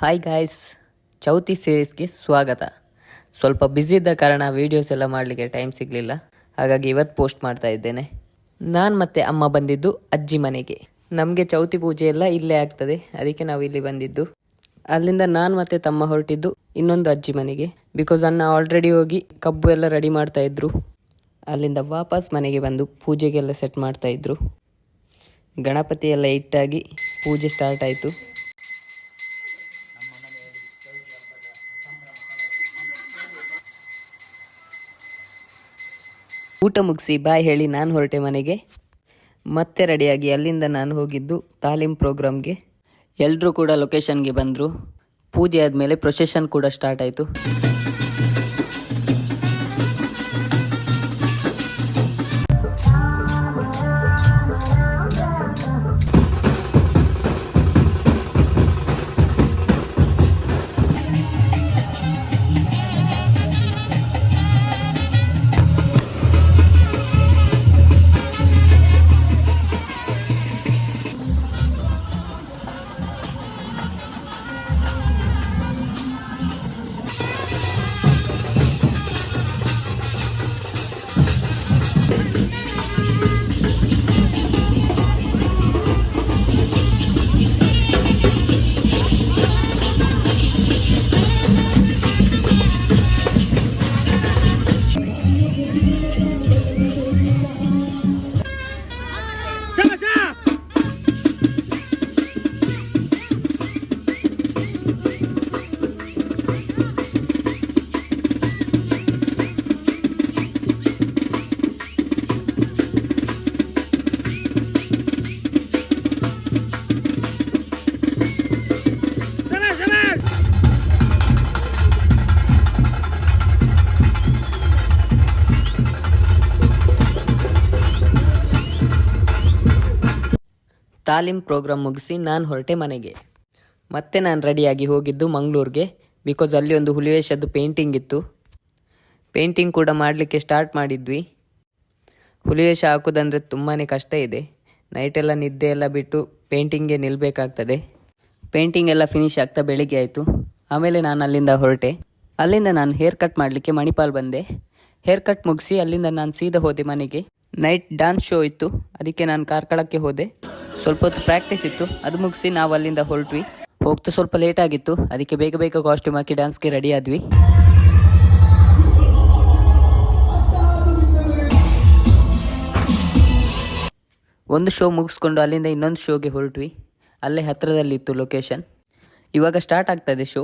Hi guys, Chauthi ಸೀರೀಸ್ಗೆ ಸ್ವಾಗತ. ಸ್ವಲ್ಪ busy ಇದ್ದ ಕಾರಣ ವೀಡಿಯೋಸ್ ಎಲ್ಲ ಮಾಡಲಿಕ್ಕೆ ಟೈಮ್ ಸಿಗಲಿಲ್ಲ. ಹಾಗಾಗಿ ಇವತ್ತು ಪೋಸ್ಟ್ ಮಾಡ್ತಾ ಇದ್ದೇನೆ. ನಾನು ಮತ್ತು ಅಮ್ಮ ಬಂದಿದ್ದು ಅಜ್ಜಿ ಮನೆಗೆ. ನಮಗೆ ಚೌತಿ ಪೂಜೆ ಎಲ್ಲ ಇಲ್ಲೇ ಆಗ್ತದೆ, ಅದಕ್ಕೆ ನಾವು ಇಲ್ಲಿ ಬಂದಿದ್ದು. ಅಲ್ಲಿಂದ ನಾನು ಮತ್ತು ತಮ್ಮ ಹೊರಟಿದ್ದು ಇನ್ನೊಂದು ಅಜ್ಜಿ ಮನೆಗೆ. ಬಿಕಾಸ್ ಅಣ್ಣ ಆಲ್ರೆಡಿ ಹೋಗಿ ಕಬ್ಬು ಎಲ್ಲ ರೆಡಿ ಮಾಡ್ತಾ ಇದ್ರು. ಅಲ್ಲಿಂದ ವಾಪಸ್ ಮನೆಗೆ ಬಂದು ಪೂಜೆಗೆಲ್ಲ ಸೆಟ್ ಮಾಡ್ತಾ ಇದ್ರು. ಗಣಪತಿ ಎಲ್ಲ ಇಟ್ಟಾಗಿ ಪೂಜೆ ಸ್ಟಾರ್ಟ್ ಆಯಿತು. ಊಟ ಮುಗಿಸಿ ಬಾಯ್ ಹೇಳಿ ನಾನು ಹೊರಟೆ ಮನೆಗೆ. ಮತ್ತೆ ರೆಡಿಯಾಗಿ ಅಲ್ಲಿಂದ ನಾನು ಹೋಗಿದ್ದು ತಾಲೀಮ್ ಪ್ರೋಗ್ರಾಮ್ಗೆ. ಎಲ್ಲರೂ ಕೂಡ ಲೊಕೇಶನ್ಗೆ ಬಂದರು. ಪೂಜೆ ಆದಮೇಲೆ ಪ್ರೊಸೆಷನ್ ಕೂಡ ಸ್ಟಾರ್ಟ್ ಆಯಿತು. ತಾಲೀಮ್ ಪ್ರೋಗ್ರಾಮ್ ಮುಗಿಸಿ ನಾನು ಹೊರಟೆ ಮನೆಗೆ. ಮತ್ತೆ ನಾನು ರೆಡಿಯಾಗಿ ಹೋಗಿದ್ದು ಮಂಗಳೂರಿಗೆ. ಬಿಕಾಸ್ ಅಲ್ಲಿ ಒಂದು ಹುಲಿವೇಷದ್ದು ಪೇಂಟಿಂಗ್ ಇತ್ತು. ಪೇಂಟಿಂಗ್ ಕೂಡ ಮಾಡಲಿಕ್ಕೆ ಸ್ಟಾರ್ಟ್ ಮಾಡಿದ್ವಿ. ಹುಲಿವೇಷ ಹಾಕೋದಂದರೆ ತುಂಬಾ ಕಷ್ಟ ಇದೆ. ನೈಟೆಲ್ಲ ನಿದ್ದೆ ಎಲ್ಲ ಬಿಟ್ಟು ಪೇಂಟಿಂಗ್ಗೆ ನಿಲ್ಲಬೇಕಾಗ್ತದೆ. ಪೇಂಟಿಂಗ್ ಎಲ್ಲ ಫಿನಿಶ್ ಆಗ್ತಾ ಬೆಳಿಗ್ಗೆ ಆಯಿತು. ಆಮೇಲೆ ನಾನು ಅಲ್ಲಿಂದ ಹೊರಟೆ. ಅಲ್ಲಿಂದ ನಾನು ಹೇರ್ ಕಟ್ ಮಾಡಲಿಕ್ಕೆ ಮಣಿಪಾಲ್ ಬಂದೆ. ಹೇರ್ ಕಟ್ ಮುಗಿಸಿ ಅಲ್ಲಿಂದ ನಾನು ಸೀದಾ ಹೋದೆ ಮನೆಗೆ. ನೈಟ್ ಡ್ಯಾನ್ಸ್ ಶೋ ಇತ್ತು, ಅದಕ್ಕೆ ನಾನು ಕಾರ್ಕಳಕ್ಕೆ ಹೋದೆ. ಸ್ವಲ್ಪ ಹೊತ್ತು ಪ್ರಾಕ್ಟೀಸ್ ಇತ್ತು, ಅದು ಮುಗಿಸಿ ನಾವು ಅಲ್ಲಿಂದ ಹೊರಟ್ವಿ. ಹೋಗ್ತಾ ಸ್ವಲ್ಪ ಲೇಟ್ ಆಗಿತ್ತು, ಅದಕ್ಕೆ ಬೇಗ ಬೇಗ ಕಾಸ್ಟ್ಯೂಮ್ ಹಾಕಿ ಡ್ಯಾನ್ಸ್ಗೆ ರೆಡಿ ಆದ್ವಿ. ಒಂದು ಶೋ ಮುಗಿಸ್ಕೊಂಡು ಅಲ್ಲಿಂದ ಇನ್ನೊಂದು ಶೋಗೆ ಹೊರಟ್ವಿ. ಅಲ್ಲೇ ಹತ್ತಿರದಲ್ಲಿತ್ತು ಲೊಕೇಶನ್. ಇವಾಗ ಸ್ಟಾರ್ಟ್ ಆಗ್ತದೆ ಶೋ.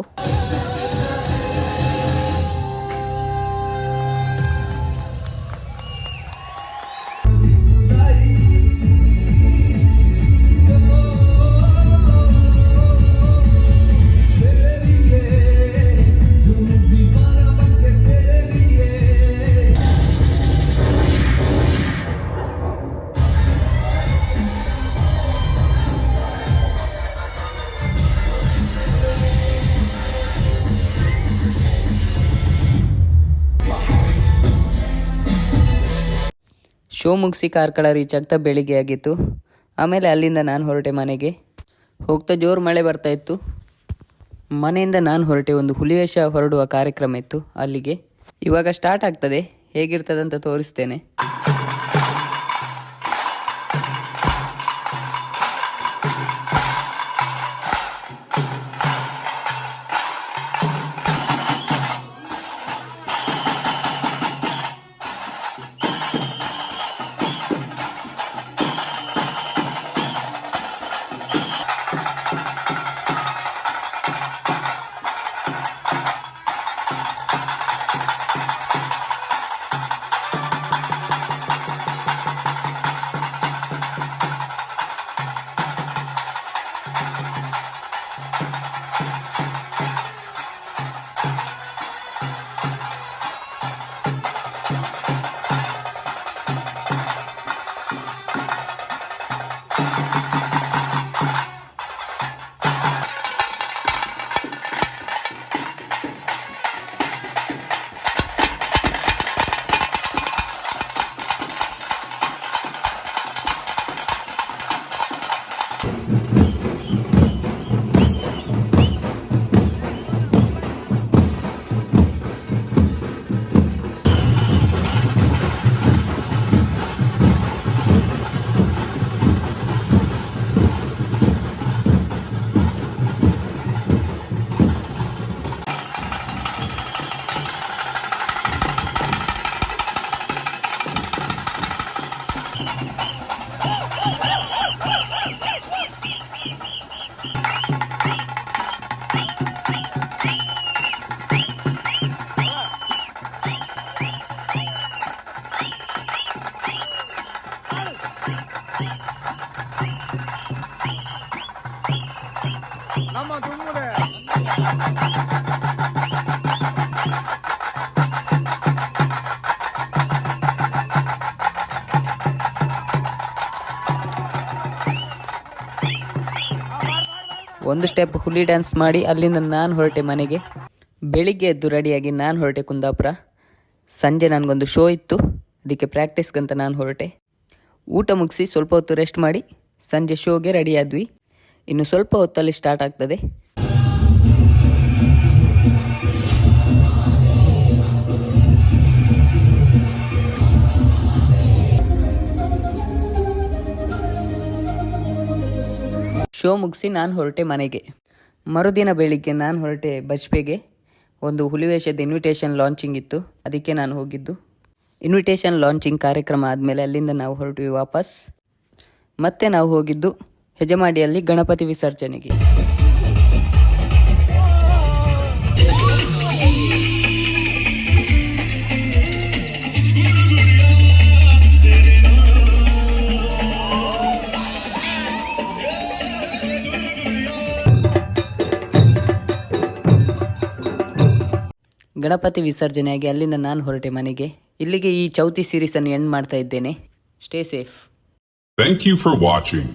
ಶೋ ಮುಗಿಸಿ ಕಾರ್ಕಳ ರೀಚ್ ಆಗ್ತಾ ಬೆಳಿಗ್ಗೆ ಆಗಿತ್ತು. ಆಮೇಲೆ ಅಲ್ಲಿಂದ ನಾನು ಹೊರಟೆ ಮನೆಗೆ. ಹೋಗ್ತಾ ಜೋರು ಮಳೆ ಬರ್ತಾ ಇತ್ತು. ಮನೆಯಿಂದ ನಾನು ಹೊರಟೆ, ಒಂದು ಹುಲಿವೇಷ ಹೊರಡುವ ಕಾರ್ಯಕ್ರಮ ಇತ್ತು ಅಲ್ಲಿಗೆ. ಇವಾಗ ಸ್ಟಾರ್ಟ್ ಆಗ್ತದೆ, ಹೇಗಿರ್ತದಂತ ತೋರಿಸ್ತೇನೆ. ಒಂದು ಸ್ಟೆಪ್ ಹುಲಿ ಡ್ಯಾನ್ಸ್ ಮಾಡಿ ಅಲ್ಲಿಂದ ನಾನು ಹೊರಟೆ ಮನೆಗೆ. ಬೆಳಿಗ್ಗೆ ಎದ್ದು ರೆಡಿಯಾಗಿ ನಾನು ಹೊರಟೆ ಕುಂದಾಪುರ. ಸಂಜೆ ನನಗೊಂದು ಶೋ ಇತ್ತು, ಅದಕ್ಕೆ ಪ್ರಾಕ್ಟೀಸ್ಗಂತ ನಾನು ಹೊರಟೆ. ಊಟ ಮುಗಿಸಿ ಸ್ವಲ್ಪ ಹೊತ್ತು ರೆಸ್ಟ್ ಮಾಡಿ ಸಂಜೆ ಶೋಗೆ ರೆಡಿ ಆದ್ವಿ. ಇನ್ನು ಸ್ವಲ್ಪ ಹೊತ್ತಲ್ಲಿ ಸ್ಟಾರ್ಟ್ ಆಗ್ತದೆ. ಶೋ ಮುಗಿಸಿ ನಾನು ಹೊರಟೆ ಮನೆಗೆ. ಮರುದಿನ ಬೆಳಿಗ್ಗೆ ನಾನು ಹೊರಟೆ ಬಜ್ಪೆಗೆ. ಒಂದು ಹುಲಿವೇಷದ ಇನ್ವಿಟೇಷನ್ ಲಾಂಚಿಂಗ್ ಇತ್ತು, ಅದಕ್ಕೆ ನಾನು ಹೋಗಿದ್ದು. ಇನ್ವಿಟೇಷನ್ ಲಾಂಚಿಂಗ್ ಕಾರ್ಯಕ್ರಮ ಆದಮೇಲೆ ಅಲ್ಲಿಂದ ನಾವು ಹೊರಟ್ವಿ ವಾಪಸ್. ಮತ್ತೆ ನಾವು ಹೋಗಿದ್ದು ಹೆಜಮಾಡಿಯಲ್ಲಿ ಗಣಪತಿ ವಿಸರ್ಜನೆಗೆ. ಗಣಪತಿ ವಿಸರ್ಜನೆಯಾಗಿ ಅಲ್ಲಿಂದ ನಾನು ಹೊರಟೆ ಮನೆಗೆ. ಇಲ್ಲಿಗೆ ಈ ಚೌತಿ ಸೀರೀಸನ್ನು ಎಂಡ್ ಮಾಡ್ತಾ ಇದ್ದೇನೆ. Stay safe. Thank you for watching.